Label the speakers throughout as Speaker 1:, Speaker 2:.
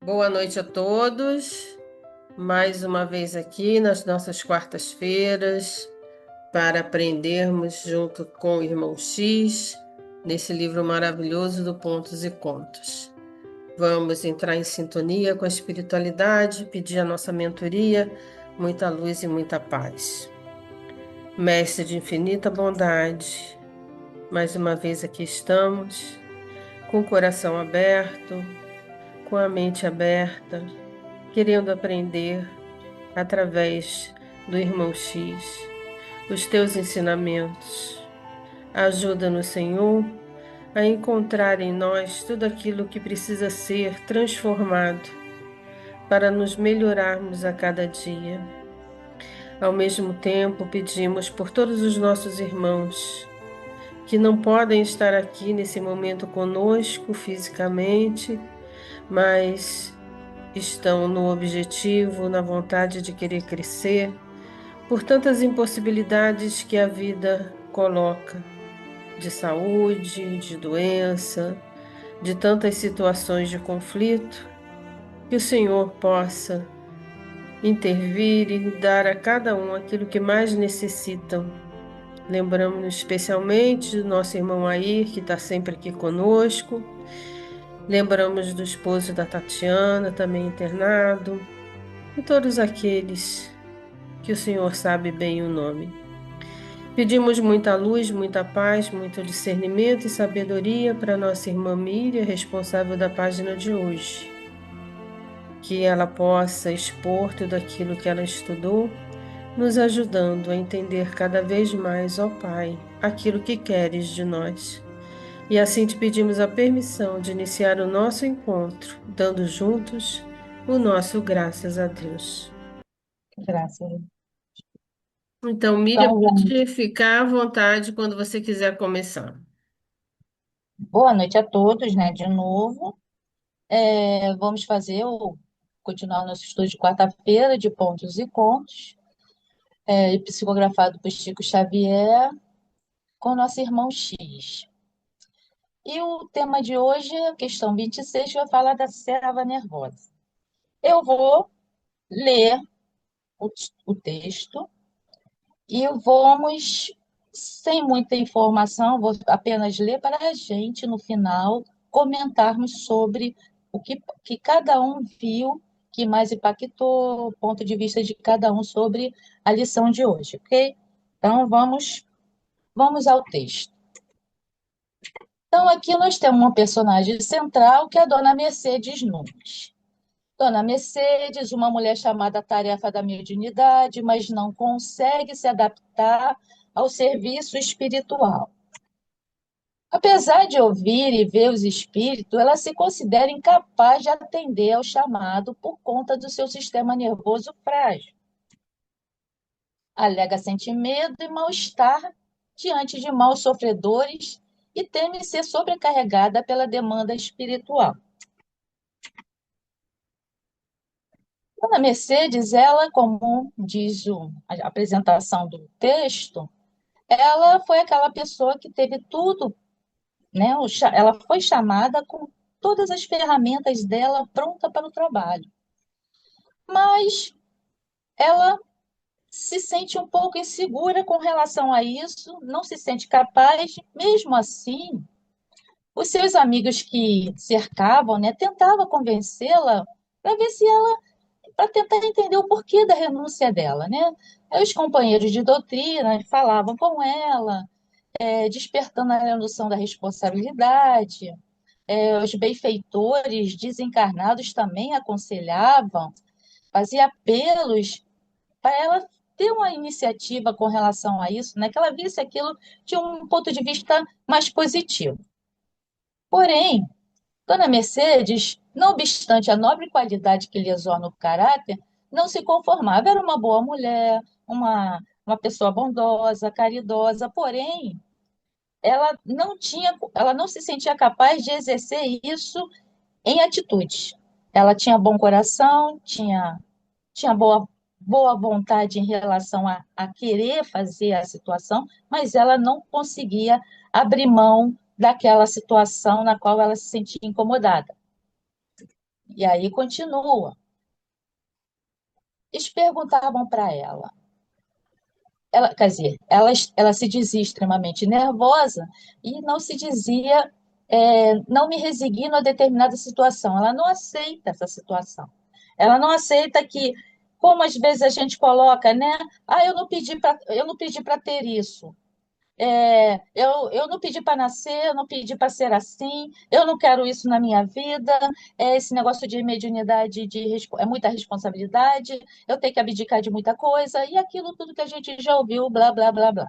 Speaker 1: Boa noite a todos. Mais uma vez aqui nas nossas quartas-feiras para aprendermos junto com o irmão X nesse livro maravilhoso do Pontos e Contos. Vamos entrar em sintonia com a espiritualidade, pedir a nossa mentoria, muita luz e muita paz. Mestre de infinita bondade, mais uma vez aqui estamos, com o coração aberto, com a mente aberta, querendo aprender através do irmão X, os teus ensinamentos. Ajuda-nos, Senhor, a encontrar em nós tudo aquilo que precisa ser transformado para nos melhorarmos a cada dia. Ao mesmo tempo, pedimos por todos os nossos irmãos que não podem estar aqui nesse momento conosco fisicamente, mas estão no objetivo, na vontade de querer crescer, por tantas impossibilidades que a vida coloca, de saúde, de doença, de tantas situações de conflito, que o Senhor possa intervir e dar a cada um aquilo que mais necessitam. Lembramos especialmente do nosso irmão Air, que está sempre aqui conosco. Lembramos do esposo da Tatiana, também internado, e todos aqueles que o Senhor sabe bem o nome. Pedimos muita luz, muita paz, muito discernimento e sabedoria para nossa irmã Miriam, responsável da página de hoje. Que ela possa expor tudo aquilo que ela estudou, nos ajudando a entender cada vez mais, ó Pai, aquilo que queres de nós. E assim te pedimos a permissão de iniciar o nosso encontro, dando juntos o nosso graças a Deus.
Speaker 2: Graças.
Speaker 1: Então, Miriam,
Speaker 2: Então,
Speaker 1: pode ficar à vontade quando você quiser começar.
Speaker 2: boa noite a todos, né? De novo, vamos continuar o nosso estudo de quarta-feira de pontos e contos, psicografado por Chico Xavier, com nosso irmão X. E o tema de hoje, a questão 26, vai falar da serva nervosa. Eu vou ler o, o texto e vamos, sem muita informação, vou apenas ler para a gente, no final, comentarmos sobre que cada um viu, que mais impactou, o ponto de vista de cada um sobre a lição de hoje, ok? Então, vamos ao texto. Então, aqui nós temos uma personagem central, que é a Dona Mercedes Nunes. Dona Mercedes, uma mulher chamada Tarefa da Mediunidade, mas não consegue se adaptar ao serviço espiritual. Apesar de ouvir e ver os espíritos, ela se considera incapaz de atender ao chamado por conta do seu sistema nervoso frágil. Alega sentir medo e mal-estar diante de maus sofredores e teme ser sobrecarregada pela demanda espiritual. Dona Mercedes, ela, como diz a apresentação do texto, ela foi aquela pessoa que teve tudo, né? Ela foi chamada com todas as ferramentas dela pronta para o trabalho. Mas ela se sente um pouco insegura com relação a isso, não se sente capaz, mesmo assim, os seus amigos que cercavam, né, tentavam convencê-la para ver se ela para tentar entender o porquê da renúncia dela, né? Aí os companheiros de doutrina falavam com ela, despertando a noção da responsabilidade. Os benfeitores desencarnados também aconselhavam, fazia apelos para ela ter uma iniciativa com relação a isso, né? Que ela visse aquilo de um ponto de vista mais positivo. Porém, Dona Mercedes, não obstante a nobre qualidade que lhe exorna o caráter, não se conformava. Era uma boa mulher, uma pessoa bondosa, caridosa, porém, ela não se sentia capaz de exercer isso em atitudes. Ela tinha bom coração, tinha boa vontade em relação a querer fazer a situação, mas ela não conseguia abrir mão daquela situação na qual ela se sentia incomodada. E aí continua. Eles perguntavam para ela, quer dizer, ela se dizia extremamente nervosa e não se dizia, não me resigno a determinada situação. Ela não aceita essa situação. Ela não aceita que, como às vezes a gente coloca, né? Ah, eu não pedi para ter isso. Eu não pedi para nascer, eu não pedi para ser assim, eu não quero isso na minha vida. Esse negócio de mediunidade é muita responsabilidade, eu tenho que abdicar de muita coisa, e aquilo tudo que a gente já ouviu, blá, blá, blá, blá.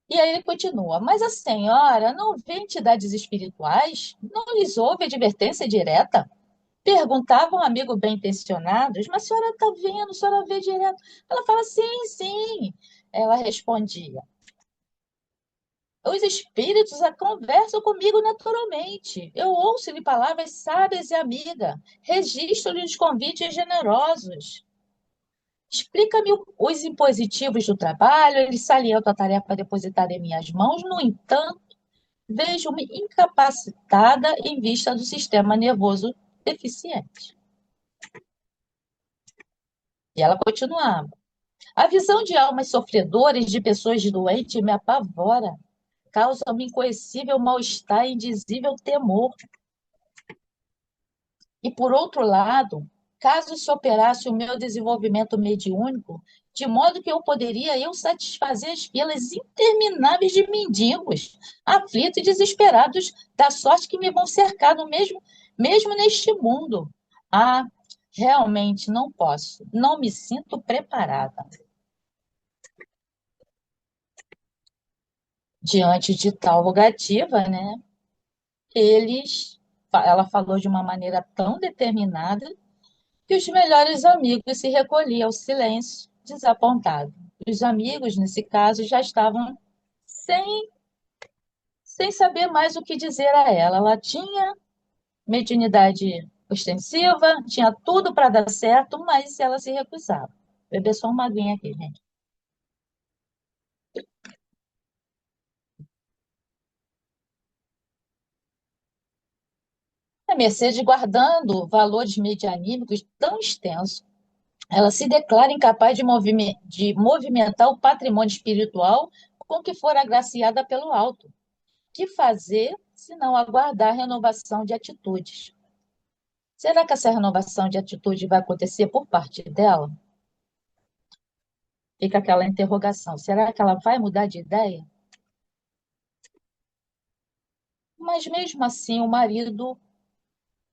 Speaker 2: E aí ele continua, mas a senhora não vê entidades espirituais? Não lhes houve advertência direta? Perguntava um amigo bem intencionados, mas a senhora está vendo, a senhora vê direto. Ela fala, sim, sim. Ela respondia. Os espíritos conversam comigo naturalmente. Eu ouço-lhe palavras sábias e amigas. Registro-lhe os convites generosos. Explica-me os impositivos do trabalho. Ele salienta a tarefa depositada em minhas mãos. No entanto, vejo-me incapacitada em vista do sistema nervoso deficiente. E ela continuava. A visão de almas sofredoras, de pessoas doentes, me apavora. Causa-me inconhecível mal-estar e indizível temor. E, por outro lado, caso se operasse o meu desenvolvimento mediúnico, de modo que eu satisfazer as filas intermináveis de mendigos, aflitos e desesperados, da sorte que me vão cercar mesmo neste mundo. Ah, realmente não posso, não me sinto preparada. Diante de tal rogativa, né, ela falou de uma maneira tão determinada que os melhores amigos se recolhiam ao silêncio, desapontados. Os amigos, nesse caso, já estavam sem, sem saber mais o que dizer a ela. Ela tinha mediunidade ostensiva, tinha tudo para dar certo, mas ela se recusava. Vou beber só uma aguinha aqui, gente. A Mercedes, guardando valores medianímicos tão extensos, ela se declara incapaz de movimentar o patrimônio espiritual com que for agraciada pelo alto. Que fazer se não aguardar a renovação de atitudes? Será que essa renovação de atitude vai acontecer por parte dela? Fica aquela interrogação. Será que ela vai mudar de ideia? Mas mesmo assim, o marido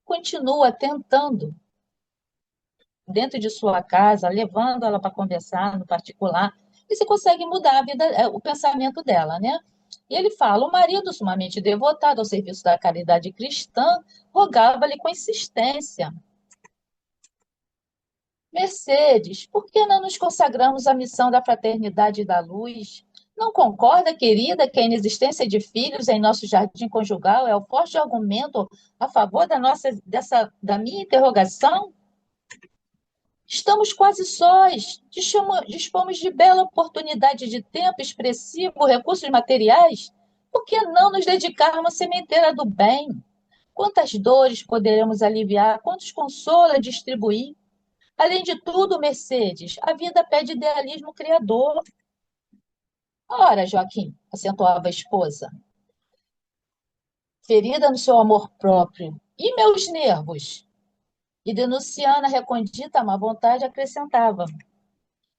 Speaker 2: continua tentando, dentro de sua casa, levando ela para conversar no particular, e se consegue mudar a vida, o pensamento dela, né? E ele fala: o marido, sumamente devotado ao serviço da caridade cristã, rogava-lhe com insistência: Mercedes, por que não nos consagramos à missão da fraternidade e da luz? Não concorda, querida, que a inexistência de filhos em nosso jardim conjugal é o forte argumento a favor da minha interrogação? Estamos quase sós, dispomos de bela oportunidade de tempo expressivo, recursos materiais. Por que não nos dedicarmos à sementeira do bem? Quantas dores poderemos aliviar, quantos consolos distribuir? Além de tudo, Mercedes, a vida pede idealismo criador. Ora, Joaquim, acentuava a esposa, ferida no seu amor próprio. E meus nervos? E denunciando a recondita má vontade, acrescentava: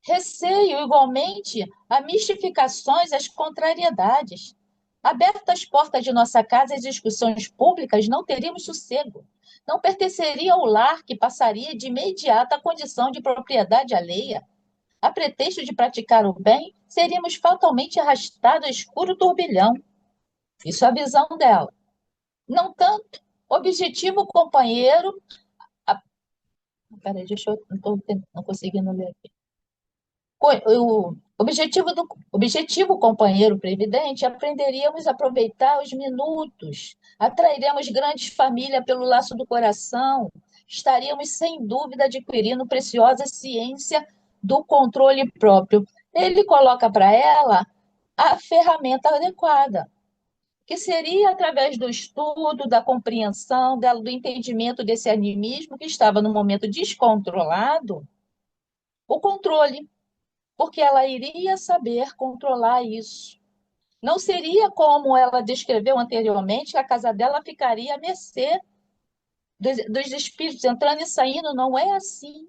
Speaker 2: receio igualmente a mistificações, as contrariedades. Abertas as portas de nossa casa às discussões públicas, não teríamos sossego. Não pertenceria ao lar que passaria de imediato à condição de propriedade alheia. A pretexto de praticar o bem, seríamos fatalmente arrastados ao escuro turbilhão. Isso é a visão dela. Não tanto. Objetivo companheiro. A... Peraí, deixa eu. Não conseguindo ler aqui. O objetivo companheiro previdente, aprenderíamos a aproveitar os minutos, atrairemos grandes famílias pelo laço do coração, estaríamos sem dúvida adquirindo preciosa ciência do controle próprio. Ele coloca para ela a ferramenta adequada. que seria através do estudo, da compreensão, do entendimento desse animismo que estava no momento descontrolado, o controle, porque ela iria saber controlar isso. Não seria como ela descreveu anteriormente, que a casa dela ficaria à mercê dos espíritos entrando e saindo, não é assim.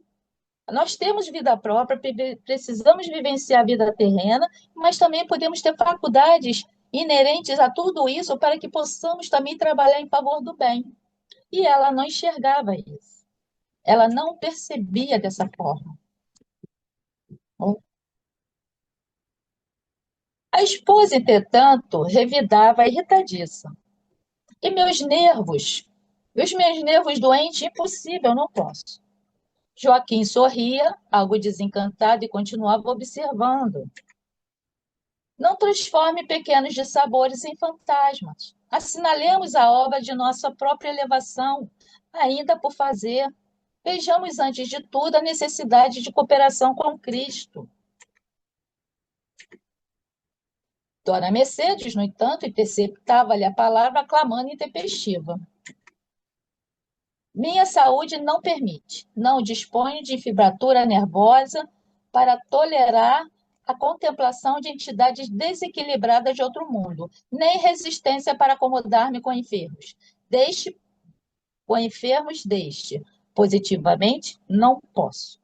Speaker 2: Nós temos vida própria, precisamos vivenciar a vida terrena, mas também podemos ter faculdades inerentes a tudo isso para que possamos também trabalhar em favor do bem. E ela não enxergava isso. Ela não percebia dessa forma. A esposa, entretanto, revidava irritadiça. E os meus nervos doentes, impossível, não posso. Joaquim sorria, algo desencantado, e continuava observando. Não transforme pequenos dissabores em fantasmas. Assinalemos a obra de nossa própria elevação, ainda por fazer. Vejamos, antes de tudo, a necessidade de cooperação com Cristo. Dona Mercedes, no entanto, interceptava-lhe a palavra, clamando intempestiva. Minha saúde não permite, não disponho de fibratura nervosa para tolerar a contemplação de entidades desequilibradas de outro mundo, nem resistência para acomodar-me com enfermos. Com enfermos, Positivamente, não posso.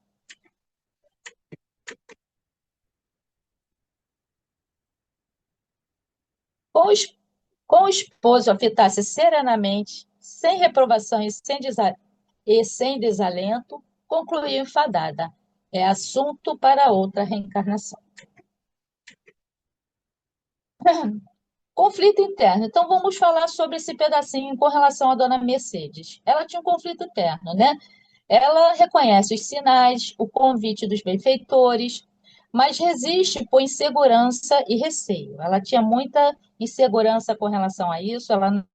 Speaker 2: Com o, com o esposo afetasse serenamente, sem reprovação e sem desalento, concluiu enfadada. É assunto para outra reencarnação. Conflito interno. Então, vamos falar sobre esse pedacinho com relação à dona Mercedes. Ela tinha um conflito interno, né? Ela reconhece os sinais, o convite dos benfeitores, mas resiste por insegurança e receio. Ela tinha muita insegurança com relação a isso, ela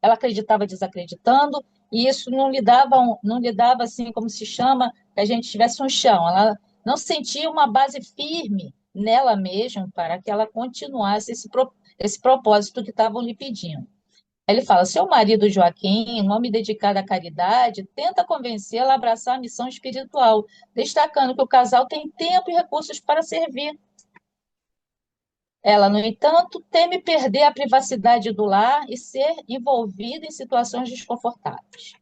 Speaker 2: acreditava desacreditando, e isso não lhe dava assim, como se chama, que a gente tivesse um chão. Ela não sentia uma base firme nela mesma para que ela continuasse esse propósito que estavam lhe pedindo. Ele fala: seu marido Joaquim, um homem dedicado à caridade, tenta convencê-la a abraçar a missão espiritual, destacando que o casal tem tempo e recursos para servir. Ela, no entanto, teme perder a privacidade do lar e ser envolvida em situações desconfortáveis.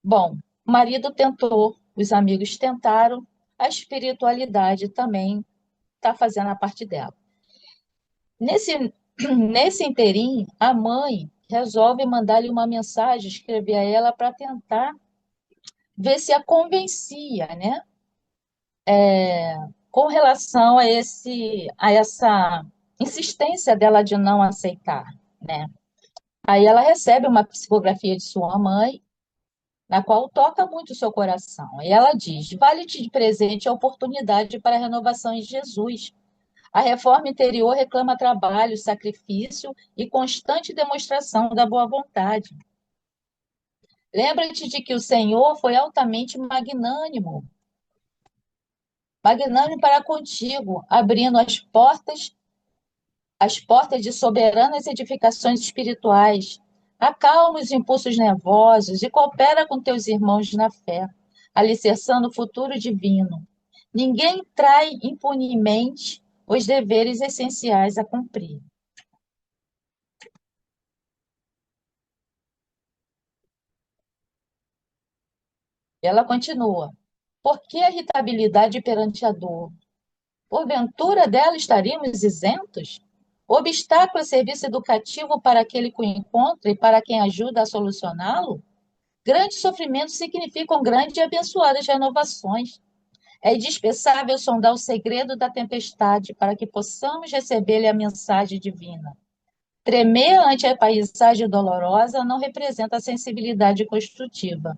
Speaker 2: Bom, o marido tentou, os amigos tentaram, a espiritualidade também está fazendo a parte dela. Nesse interim, a mãe resolve mandar-lhe uma mensagem, escrever a ela para tentar ver se a convencia, né? Com relação a essa insistência dela de não aceitar, né? Aí ela recebe uma psicografia de sua mãe, na qual toca muito o seu coração. E ela diz: vale-te de presente a oportunidade para a renovação em Jesus. A reforma interior reclama trabalho, sacrifício e constante demonstração da boa vontade. Lembra-te de que o Senhor foi altamente magnânimo para contigo, abrindo as portas de soberanas edificações espirituais. Acalma os impulsos nervosos e coopera com teus irmãos na fé, alicerçando o futuro divino. Ninguém trai impunemente os deveres essenciais a cumprir. Ela continua: por que a irritabilidade perante a dor? Porventura dela estaríamos isentos? O obstáculo é serviço educativo para aquele que o encontra e para quem ajuda a solucioná-lo? Grandes sofrimentos significam grandes e abençoadas renovações. É indispensável sondar o segredo da tempestade para que possamos receber-lhe a mensagem divina. Tremer ante a paisagem dolorosa não representa sensibilidade construtiva.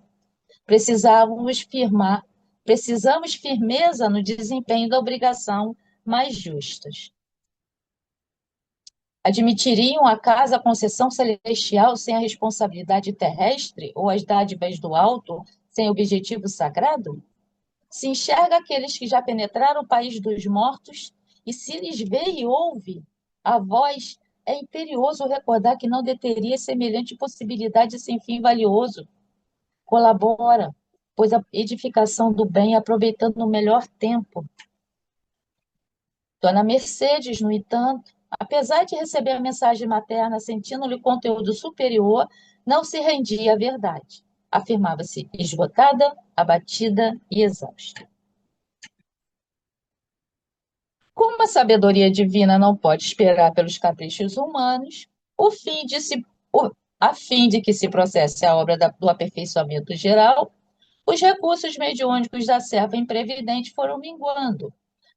Speaker 2: Precisamos firmar, precisamos firmeza no desempenho da obrigação mais justas. Admitiriam acaso a concessão celestial sem a responsabilidade terrestre ou as dádivas do alto sem objetivo sagrado? Se enxerga aqueles que já penetraram o país dos mortos e se lhes vê e ouve, A voz é imperioso recordar que não deteria semelhante possibilidade sem fim valioso. Colabora, pois a edificação do bem, aproveitando o melhor tempo. Dona Mercedes, no entanto, apesar de receber a mensagem materna sentindo-lhe conteúdo superior, não se rendia à verdade. Afirmava-se esgotada, abatida e exausta. Como a sabedoria divina não pode esperar pelos caprichos humanos, o fim de se, a fim de que se processe a obra do aperfeiçoamento geral, os recursos mediúnicos da serva imprevidente foram minguando,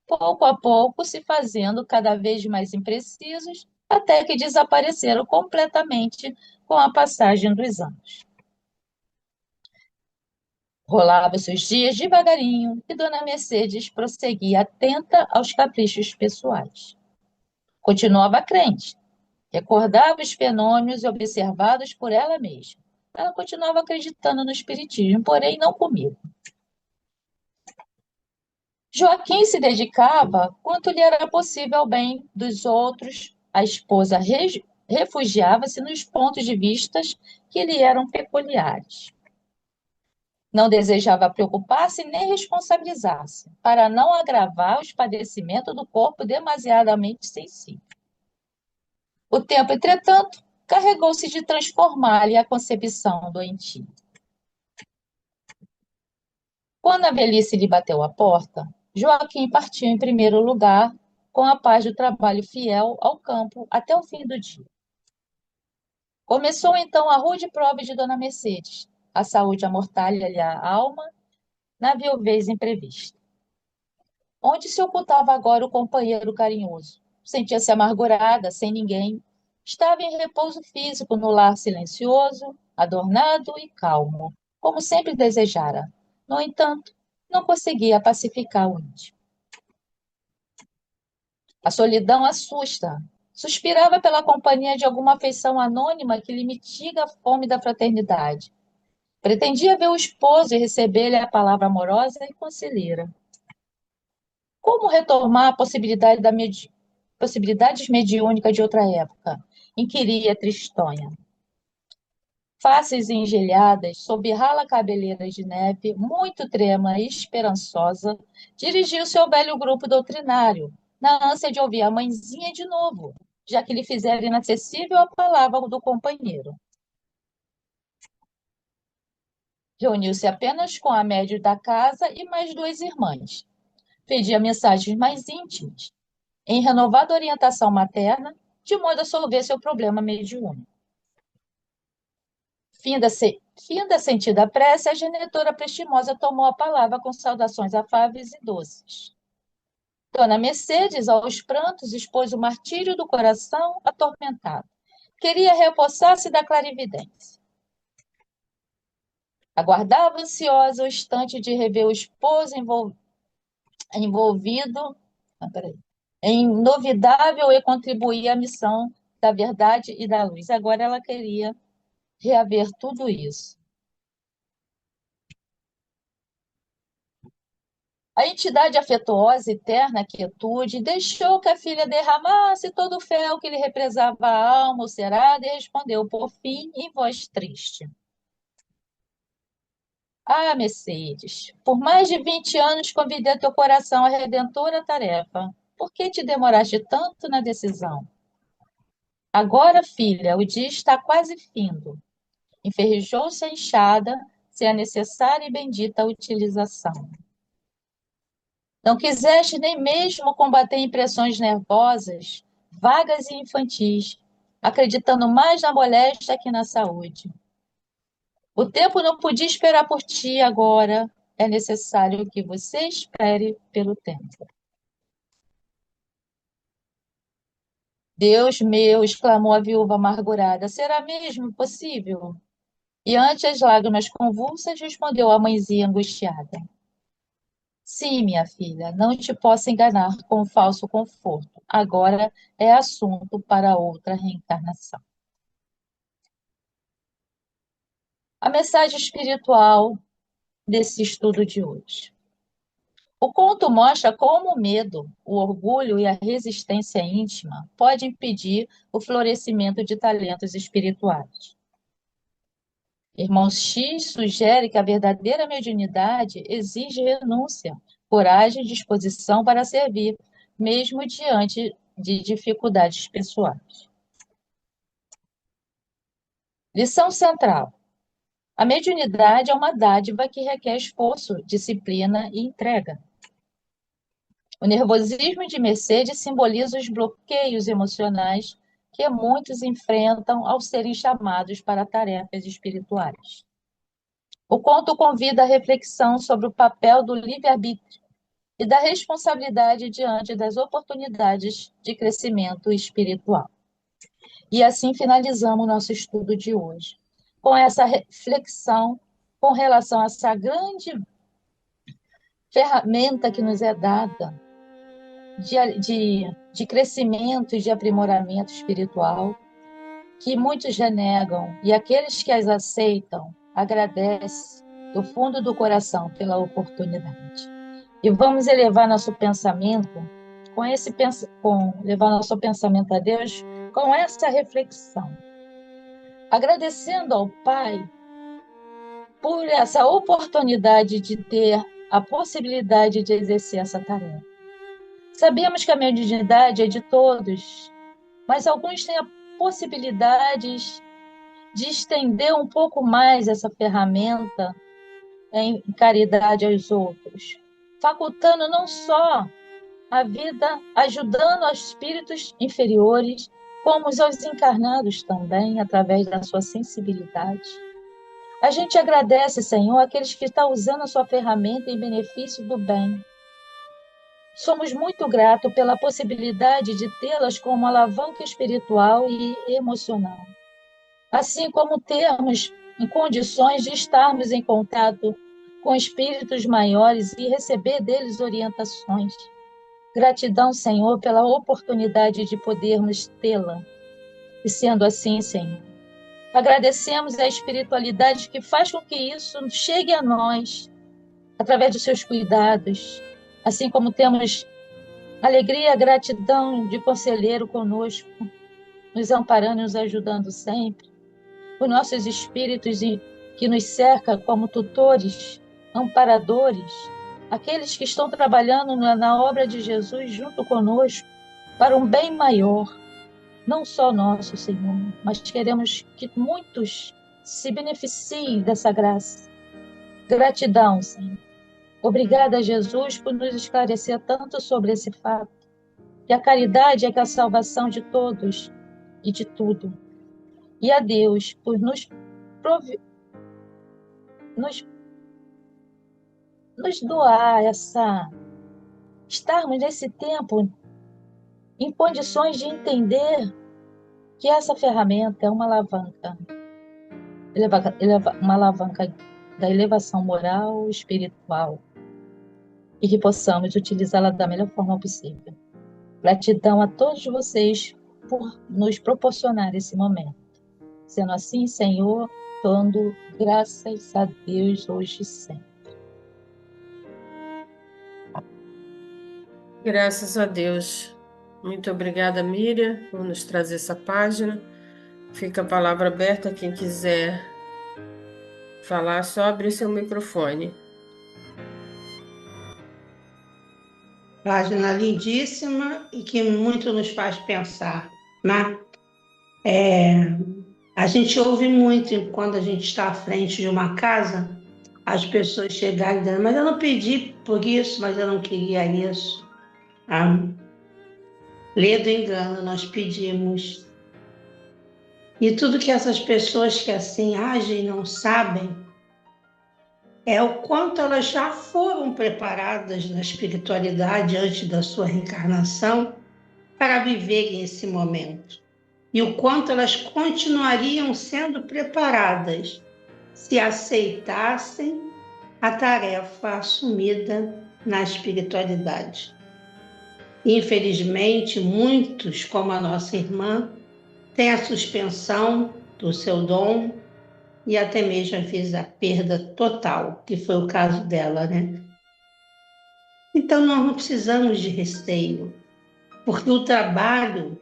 Speaker 2: pouco a pouco se fazendo cada vez mais imprecisos, até que desapareceram completamente com a passagem dos anos. Rolava-se os dias devagarinho e Dona Mercedes prosseguia atenta aos caprichos pessoais. Continuava crente, recordava os fenômenos observados por ela mesma. Ela continuava acreditando no espiritismo, porém não comigo. Joaquim se dedicava quanto lhe era possível ao bem dos outros. A esposa refugiava-se nos pontos de vistas que lhe eram peculiares. Não desejava preocupar-se nem responsabilizar-se, para não agravar os padecimentos do corpo demasiadamente sensível. O tempo, entretanto, carregou-se de transformar-lhe a concepção doentia. Quando a velhice lhe bateu à porta, Joaquim partiu em primeiro lugar, com a paz do trabalho fiel ao campo até o fim do dia. Começou então a rude prova de Dona Mercedes. A saúde amortalha-lhe a alma na viuvez imprevista. Onde se ocultava agora o companheiro carinhoso? Sentia-se amargurada, sem ninguém. Estava em repouso físico no lar silencioso, adornado e calmo, como sempre desejara. No entanto, não conseguia pacificar o íntimo. A solidão assusta. Suspirava pela companhia de alguma afeição anônima que lhe mitiga a fome da fraternidade. Pretendia ver o esposo e receber-lhe a palavra amorosa e conselheira. Como retomar a possibilidade possibilidades mediúnicas de outra época? Inquiria Tristonha. Faces engelhadas, sob rala cabeleira de neve, muito trêmula e esperançosa, dirigiu-se ao velho grupo doutrinário, na ânsia de ouvir a mãezinha de novo, já que lhe fizera inacessível a palavra do companheiro. Reuniu-se apenas com a médium da casa e mais duas irmãs. Pedia mensagens mais íntimas, em renovada orientação materna, de modo a solver seu problema mediúnico. Finda sentida a prece, a genitora prestimosa tomou a palavra com saudações afáveis e doces. Dona Mercedes, aos prantos, expôs o martírio do coração atormentado. Queria repossar-se da clarividência. Aguardava ansiosa o instante de rever o esposo envolvido em inovidável e contribuir à missão da verdade e da luz. Agora ela queria reaver tudo isso. A entidade afetuosa e terna quietude deixou que a filha derramasse todo o fel que lhe represava a alma ulcerada e respondeu, por fim, em voz triste. Ah, Mercedes, por mais de 20 anos convidei teu coração à redentora tarefa. Por que te demoraste tanto na decisão? Agora, filha, o dia está quase findo. Enferrujou-se a enxada, sem a necessária e bendita utilização. Não quiseste nem mesmo combater impressões nervosas, vagas e infantis, acreditando mais na moléstia que na saúde. O tempo não podia esperar por ti agora, é necessário que você espere pelo tempo. Deus meu, exclamou a viúva amargurada, será mesmo possível? E ante as lágrimas convulsas, respondeu a mãezinha angustiada. Sim, minha filha, não te posso enganar com um falso conforto. Agora é assunto para outra reencarnação. A mensagem espiritual desse estudo de hoje. O conto mostra como o medo, o orgulho e a resistência íntima podem impedir o florescimento de talentos espirituais. Irmão X sugere que a verdadeira mediunidade exige renúncia, coragem e disposição para servir, mesmo diante de dificuldades pessoais. Lição central: a mediunidade é uma dádiva que requer esforço, disciplina e entrega. O nervosismo de Mercedes simboliza os bloqueios emocionais que muitos enfrentam ao serem chamados para tarefas espirituais. O conto convida à reflexão sobre o papel do livre-arbítrio e da responsabilidade diante das oportunidades de crescimento espiritual. E assim finalizamos o nosso estudo de hoje, com essa reflexão com relação a essa grande ferramenta que nos é dada de crescimento e de aprimoramento espiritual, que muitos renegam, e aqueles que as aceitam, agradecem do fundo do coração pela oportunidade. E vamos elevar nosso pensamento levar nosso pensamento a Deus com essa reflexão, agradecendo ao Pai por essa oportunidade de ter a possibilidade de exercer essa tarefa. Sabemos que a mediunidade é de todos, mas alguns têm a possibilidade de estender um pouco mais essa ferramenta em caridade aos outros, facultando não só a vida, ajudando aos espíritos inferiores, como aos encarnados também, através da sua sensibilidade. A gente agradece, Senhor, aqueles que estão usando a sua ferramenta em benefício do bem. Somos muito gratos pela possibilidade de tê-las como alavanca espiritual e emocional, assim como termos em condições de estarmos em contato com espíritos maiores e receber deles orientações. Gratidão, Senhor, pela oportunidade de podermos tê-la. E sendo assim, Senhor, agradecemos a espiritualidade que faz com que isso chegue a nós, através dos seus cuidados, assim como temos alegria e gratidão de conselheiro conosco, nos amparando e nos ajudando sempre. Os nossos espíritos que nos cercam como tutores, amparadores, aqueles que estão trabalhando na obra de Jesus junto conosco para um bem maior, não só nosso, Senhor, mas queremos que muitos se beneficiem dessa graça. Gratidão, Senhor. Obrigada, Jesus, por nos esclarecer tanto sobre esse fato, que a caridade é que a salvação de todos e de tudo. E a Deus por nos doar estarmos nesse tempo em condições de entender que essa ferramenta é uma alavanca, uma alavanca da elevação moral, espiritual, e que possamos utilizá-la da melhor forma possível. Gratidão a todos vocês por nos proporcionar esse momento. Sendo assim, Senhor, dando graças a Deus hoje e sempre.
Speaker 1: Graças a Deus. Muito obrigada, Miriam, por nos trazer essa página. Fica a palavra aberta. Quem quiser falar, só abrir seu microfone.
Speaker 3: Página lindíssima e que muito nos faz pensar, né? A gente ouve muito quando a gente está à frente de uma casa, as pessoas chegarem dizendo, mas eu não pedi por isso, mas eu não queria isso. Lê do engano, nós pedimos. E tudo que essas pessoas que assim agem não sabem é o quanto elas já foram preparadas na espiritualidade antes da sua reencarnação para viverem esse momento. E o quanto elas continuariam sendo preparadas se aceitassem a tarefa assumida na espiritualidade. Infelizmente, muitos, como a nossa irmã, têm a suspensão do seu dom e até mesmo às vezes a perda total, que foi o caso dela, né? Então, nós não precisamos de receio, porque o trabalho,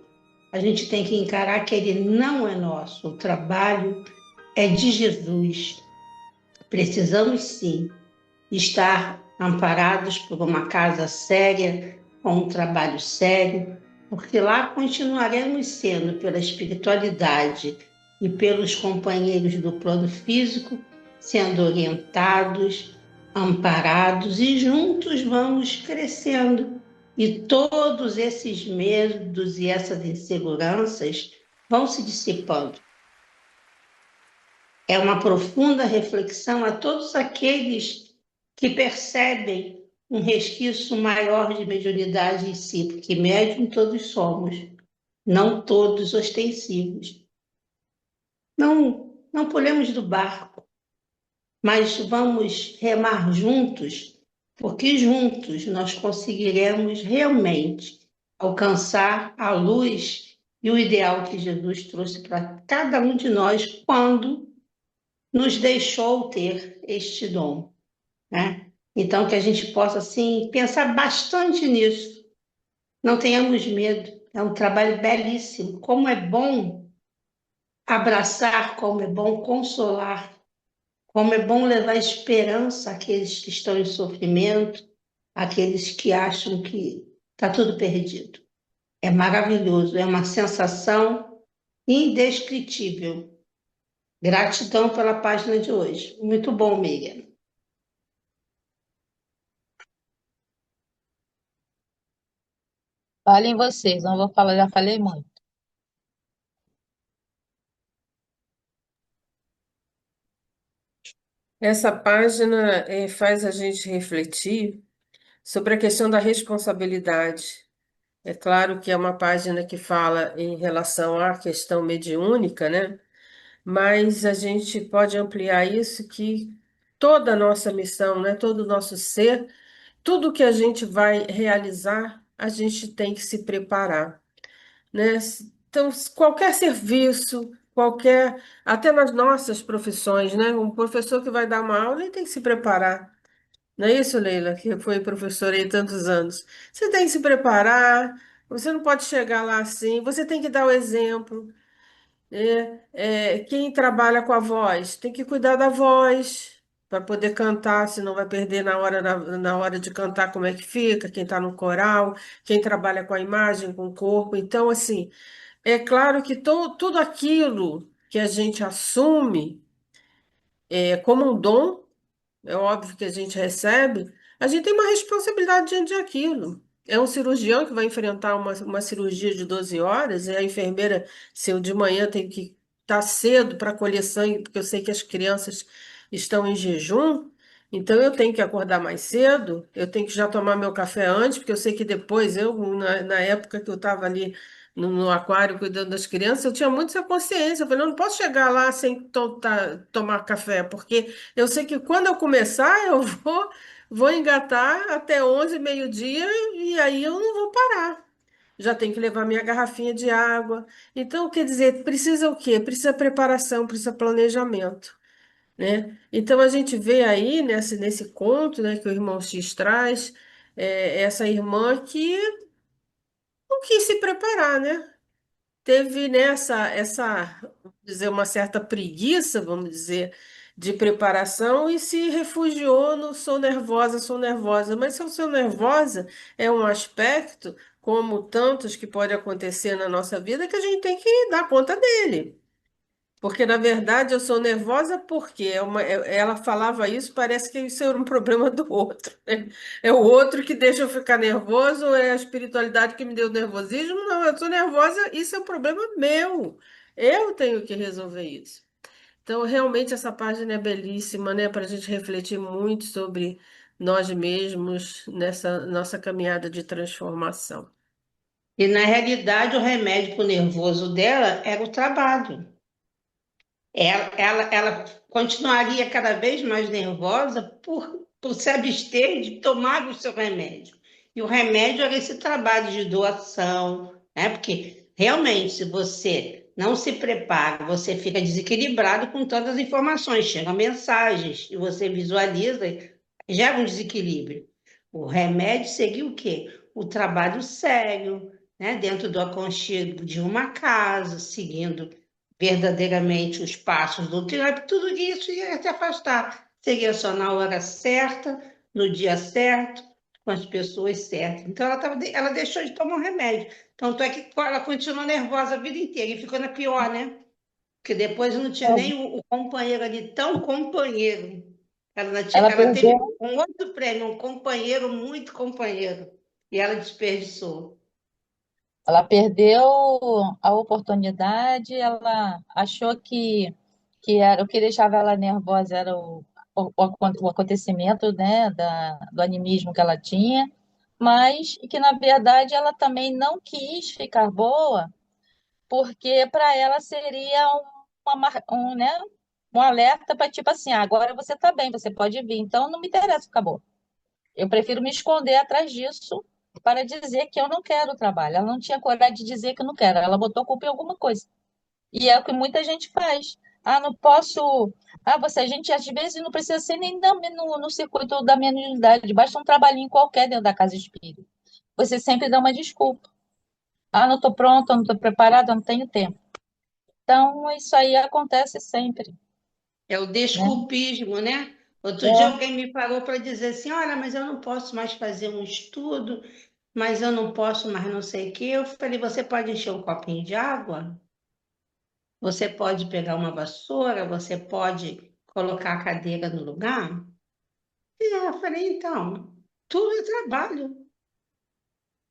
Speaker 3: a gente tem que encarar que ele não é nosso, o trabalho é de Jesus. Precisamos, sim, estar amparados por uma casa séria, com um trabalho sério, porque lá continuaremos sendo, pela espiritualidade e pelos companheiros do plano físico, sendo orientados, amparados e juntos vamos crescendo. E todos esses medos e essas inseguranças vão se dissipando. É uma profunda reflexão a todos aqueles que percebem um resquício maior de mediunidade em si, porque médium todos somos, não todos ostensivos. Não pulemos do barco, mas vamos remar juntos, porque juntos nós conseguiremos realmente alcançar a luz e o ideal que Jesus trouxe para cada um de nós quando nos deixou ter este dom, né? Então, que a gente possa, assim, pensar bastante nisso. Não tenhamos medo. É um trabalho belíssimo. Como é bom abraçar, como é bom consolar, como é bom levar esperança àqueles que estão em sofrimento, àqueles que acham que está tudo perdido. É maravilhoso, é uma sensação indescritível. Gratidão pela página de hoje. Muito bom, Miriam.
Speaker 2: Falem vocês, não vou falar, já falei muito.
Speaker 1: Essa página faz a gente refletir sobre a questão da responsabilidade. É claro que é uma página que fala em relação à questão mediúnica, né? Mas a gente pode ampliar isso que toda a nossa missão, né? Todo o nosso ser, tudo que a gente vai realizar, a gente tem que se preparar, né? Então, qualquer serviço, qualquer, até nas nossas profissões, né? Um professor que vai dar uma aula, ele tem que se preparar. Não é isso, Leila, que foi professora aí tantos anos? Você tem que se preparar, você não pode chegar lá assim, você tem que dar o exemplo. Quem trabalha com a voz tem que cuidar da voz para poder cantar, senão vai perder na hora de cantar como é que fica, quem está no coral, quem trabalha com a imagem, com o corpo. Então, assim, é claro que tudo aquilo que a gente assume como um dom, é óbvio que a gente recebe, a gente tem uma responsabilidade diante daquilo. É um cirurgião que vai enfrentar uma cirurgia de 12 horas, e a enfermeira, se eu de manhã tenho que estar cedo para colher sangue, porque eu sei que as crianças estão em jejum, então eu tenho que acordar mais cedo, eu tenho que já tomar meu café antes, porque eu sei que depois, na época que eu estava ali no aquário cuidando das crianças, eu tinha muito essa consciência. Eu falei, eu não posso chegar lá sem tomar café, porque eu sei que quando eu começar, vou engatar até 11, meio-dia, e aí eu não vou parar. Já tenho que levar minha garrafinha de água. Então, quer dizer, precisa o quê? Precisa preparação, precisa planejamento, né? Então, a gente vê aí nesse conto, né, que o irmão X traz, essa irmã que não quis se preparar, né? Teve nessa vamos dizer, uma certa preguiça, vamos dizer, de preparação e se refugiou no sou nervosa. Mas se eu sou nervosa é um aspecto, como tantos que pode acontecer na nossa vida, que a gente tem que dar conta dele. Porque, na verdade, eu sou nervosa porque ela falava isso, parece que isso era um problema do outro, né? É o outro que deixa eu ficar nervoso, ou é a espiritualidade que me deu nervosismo? Não, eu sou nervosa, isso é um problema meu. Eu tenho que resolver isso. Então, realmente, essa página é belíssima, né? Para a gente refletir muito sobre nós mesmos nessa nossa caminhada de transformação.
Speaker 3: E, na realidade, o remédio para o nervoso dela era o trabalho. Ela continuaria cada vez mais nervosa por se abster de tomar o seu remédio. E o remédio era esse trabalho de doação, né? Porque, realmente, se você não se prepara, você fica desequilibrado com todas as informações. Chegam mensagens e você visualiza, gera um desequilíbrio. O remédio seria o quê? O trabalho sério, né? Dentro do aconchego de uma casa, seguindo verdadeiramente os passos do Trump, tudo isso ia se afastar. Seria só na hora certa, no dia certo, com as pessoas certas. Então, ela deixou de tomar um remédio. Tanto é que ela continuou nervosa a vida inteira e ficou na pior, né? Porque depois não tinha nem o companheiro ali, tão companheiro.
Speaker 2: Ela
Speaker 3: Ela teve
Speaker 2: perdeu,
Speaker 3: um outro prêmio, um companheiro, muito companheiro. E ela desperdiçou.
Speaker 2: ela perdeu a oportunidade, ela achou que era o que deixava ela nervosa era o acontecimento, né, do animismo que ela tinha, mas que na verdade ela também não quis ficar boa, porque para ela seria né, um alerta para tipo assim, agora você está bem, você pode vir, então não me interessa ficar boa. Eu prefiro me esconder atrás disso para dizer que eu não quero o trabalho. Ela não tinha coragem de dizer que não quero. Ela botou culpa em alguma coisa. E é o que muita gente faz. Ah, não posso. Ah, a gente às vezes não precisa ser nem no circuito da mediunidade. Basta um trabalhinho qualquer dentro da casa espírita. Você sempre dá uma desculpa. Ah, não estou pronta, não estou preparada, não tenho tempo. Então, isso aí acontece sempre,
Speaker 3: É o
Speaker 2: né?
Speaker 3: desculpismo, né? Outro dia
Speaker 2: É,
Speaker 3: alguém me parou para dizer assim: olha, mas eu não posso mais fazer um estudo, mas eu não posso mais não sei o quê. Eu falei: você pode encher um copinho de água? Você pode pegar uma vassoura? Você pode colocar a cadeira no lugar? Eu falei: então, tudo é trabalho.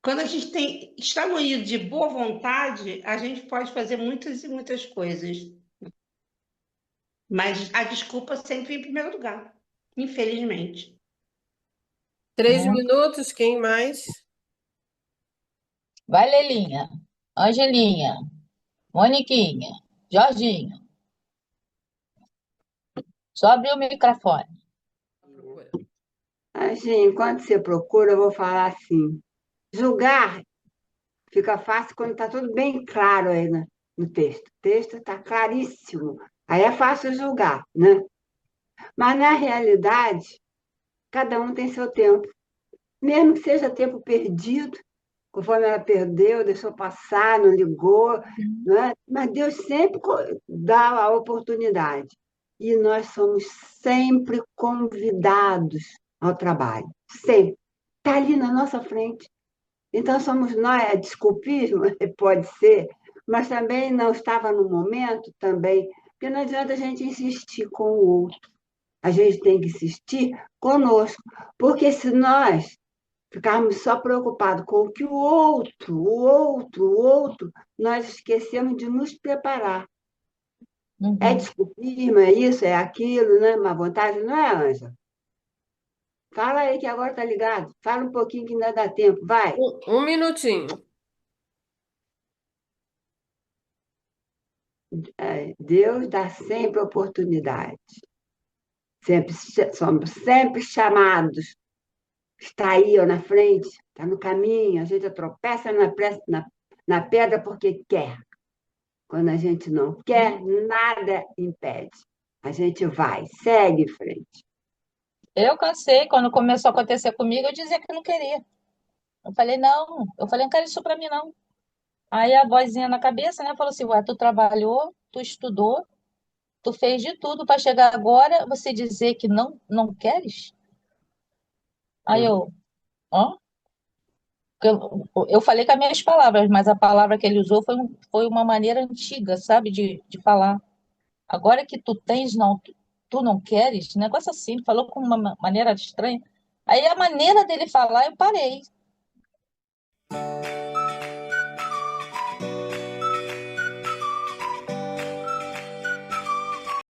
Speaker 3: Quando a gente está munido de boa vontade, a gente pode fazer muitas e muitas coisas. Mas a desculpa sempre em primeiro lugar, infelizmente.
Speaker 1: Três
Speaker 2: né?
Speaker 1: minutos, quem mais?
Speaker 2: Vai, Lelinha, Angelinha, Moniquinha, Jorginho. Só abrir o microfone.
Speaker 1: Procura.
Speaker 4: Assim, enquanto você procura, eu vou falar assim. Julgar fica fácil quando está tudo bem claro aí no texto. O texto está claríssimo. Aí é fácil julgar, né? Mas, na realidade, cada um tem seu tempo. Mesmo que seja tempo perdido, conforme ela perdeu, deixou passar, não ligou, né? Mas Deus sempre dá a oportunidade. E nós somos sempre convidados ao trabalho. Sempre. Está ali na nossa frente. Então, somos nós, é desculpismo, pode ser, mas também não estava no momento, também, porque não adianta a gente insistir com o outro. A gente tem que insistir conosco, porque se nós ficarmos só preocupados com o que o outro, nós esquecemos de nos preparar. É
Speaker 2: Uhum.
Speaker 4: desculpismo, é isso, é aquilo, né? Má vontade, não é, Ângela? Fala aí que agora tá ligado. Fala um pouquinho que ainda dá tempo, vai.
Speaker 1: Um minutinho.
Speaker 4: Deus dá sempre oportunidade. Sempre, somos sempre chamados. Está aí ó, na frente, está no caminho. A gente tropeça na pedra porque quer. Quando a gente não quer, nada impede. A gente vai, segue em frente.
Speaker 2: Eu cansei, quando começou a acontecer comigo, eu dizia que não queria. Eu falei, não, eu falei, não quero isso pra mim, não. Aí a vozinha na cabeça, né, falou assim, ué, tu trabalhou, tu estudou, tu fez de tudo para chegar agora, você dizer que não queres? Aí eu, hã? Eu falei com as minhas palavras, mas a palavra que ele usou foi uma maneira antiga, sabe, de falar. Agora que tu tens, não, tu não queres, negócio assim, ele falou com uma maneira estranha. Aí a maneira dele falar, eu parei.